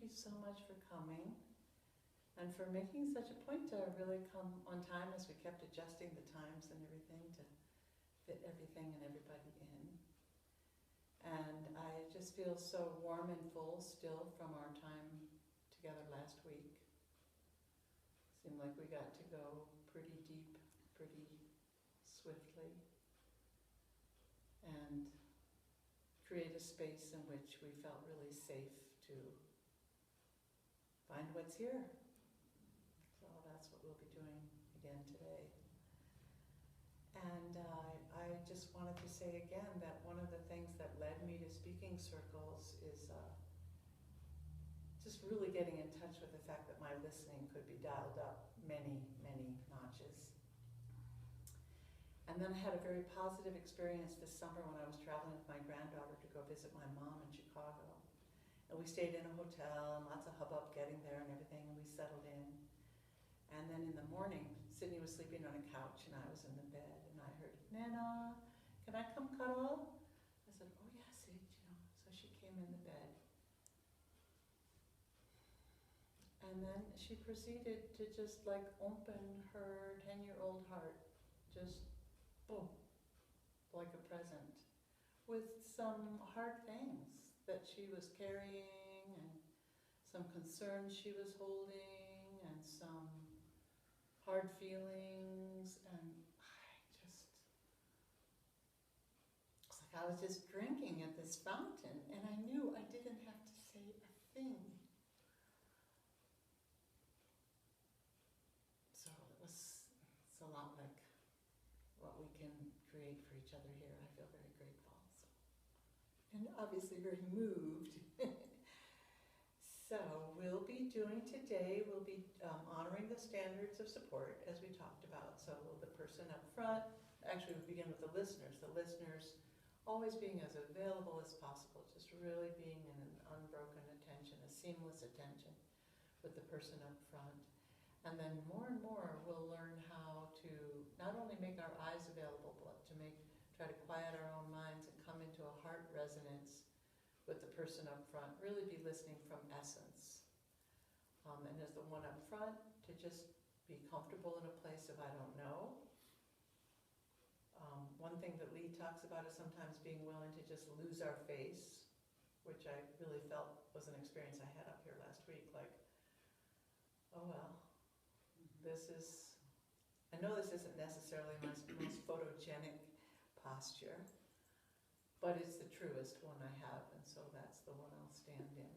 you so much for coming and for making such a point to really come on time as we kept adjusting the times and everything to fit everything and everybody in. And I just feel so warm and full still from our time together last week. Seemed like we got to go pretty deep, pretty swiftly, and create a space in which we felt really safe to find what's here. So that's what we'll be doing again today. And I just wanted to say again that one of the things that led me to speaking circles is just really getting in touch with the fact that my listening could be dialed up many, many notches. And then I had a very positive experience this summer when I was traveling with my granddaughter to go visit my mom in Chicago. And we stayed in a hotel and lots of hubbub getting there and everything, and we settled in. And then in the morning, Sydney was sleeping on a couch and I was in the bed, and I heard, "Nana, can I come cuddle?" I said, "Oh yeah, Sid," So she came in the bed. And then she proceeded to just like open her 10-year-old heart, just boom, like a present, with some hard things that she was carrying and some concerns she was holding and some hard feelings, and it's like I was just drinking at this fountain and I knew I didn't have to say a thing. So it's a lot like what we can create for each other here. I feel very grateful. And obviously very moved. So we'll be doing today, we'll be honoring the standards of support as we talked about. So the person up front, actually we begin with the listeners always being as available as possible, just really being in an unbroken attention, a seamless attention with the person up front. And then more and more we'll learn how to not only make our eyes available, but to try to quiet our own minds and come into a heart resonance with the person up front, really be listening from essence. And as the one up front, to just be comfortable in a place of I don't know. One thing that Lee talks about is sometimes being willing to just lose our face, which I really felt was an experience I had up here last week, like, oh well, I know this isn't necessarily my most photogenic posture, but it's the truest one I have, and so that's the one I'll stand in.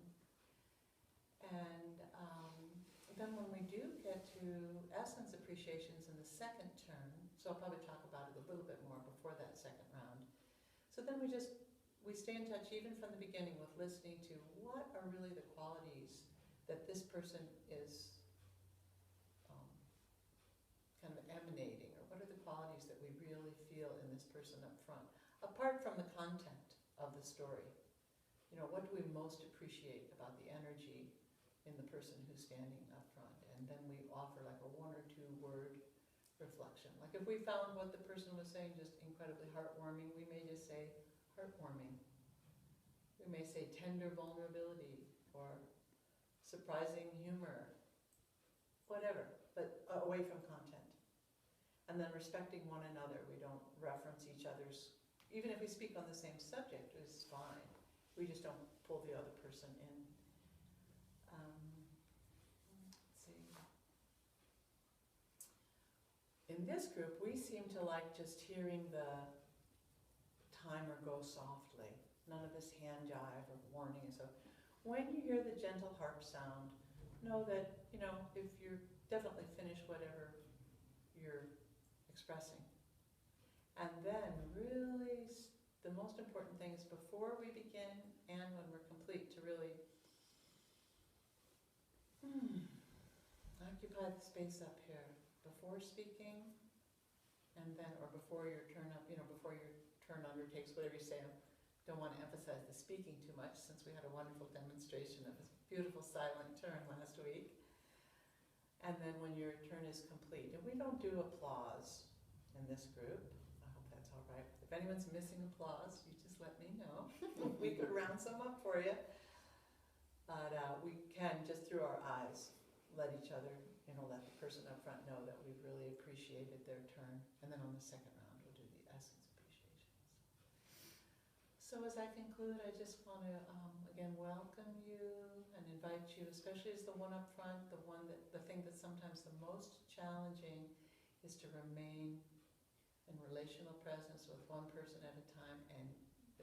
And then when we do get to essence appreciations in the second turn, so I'll probably talk about it a little bit more before that second round. So then we stay in touch even from the beginning with listening to what are really the qualities that this person is kind of emanating, or what are the qualities that we really feel in this person up front, apart from the content of the story. What do we most appreciate about the energy in the person who's standing up front? And then we offer like a 1 or 2 word reflection. Like if we found what the person was saying just incredibly heartwarming, we may just say heartwarming. We may say tender vulnerability or surprising humor, whatever, but away from content. And then respecting one another. We don't reference each other's, even if we speak on the same subject, it's fine. We just don't pull the other person in. Let's see. In this group, we seem to like just hearing the timer go softly. None of this hand jive or warning and so. When you hear the gentle harp sound, know that, if you're definitely finished whatever you're expressing. And then really, the most important thing is before we begin and when we're complete to really occupy the space up here before speaking, and then, or before your turn up, before your turn undertakes whatever you say. I don't want to emphasize the speaking too much since we had a wonderful demonstration of a beautiful silent turn last week. And then when your turn is complete, and we don't do applause in this group. I hope that's all right. If anyone's missing applause, you just let me know. We could round some up for you. But we can, just through our eyes, let each other, let the person up front know that we've really appreciated their turn. And then on the second round, we'll do the essence appreciations. So as I conclude, I just want to, again, welcome you and invite you, especially as the one up front, the thing that's sometimes the most challenging is to remain in relational presence with one person at a time and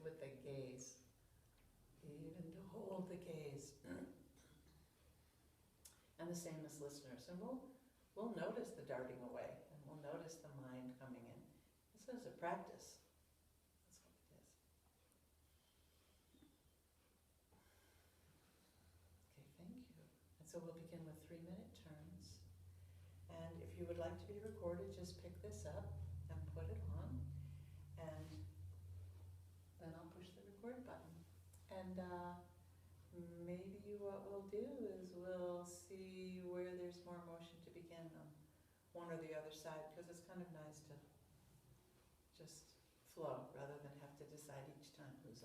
with the gaze, even to hold the gaze. And the same as listeners. And we'll notice the darting away, and we'll notice the mind coming in. This is a practice. That's what it is. Okay, thank you. And so we'll begin with 3-minute turns. And if you would like to be recorded, just pick this up and put it on. And then I'll push the record button. And maybe what we'll do is we'll see where there's more motion to begin on one or the other side, because it's kind of nice to just flow rather than have to decide each time who's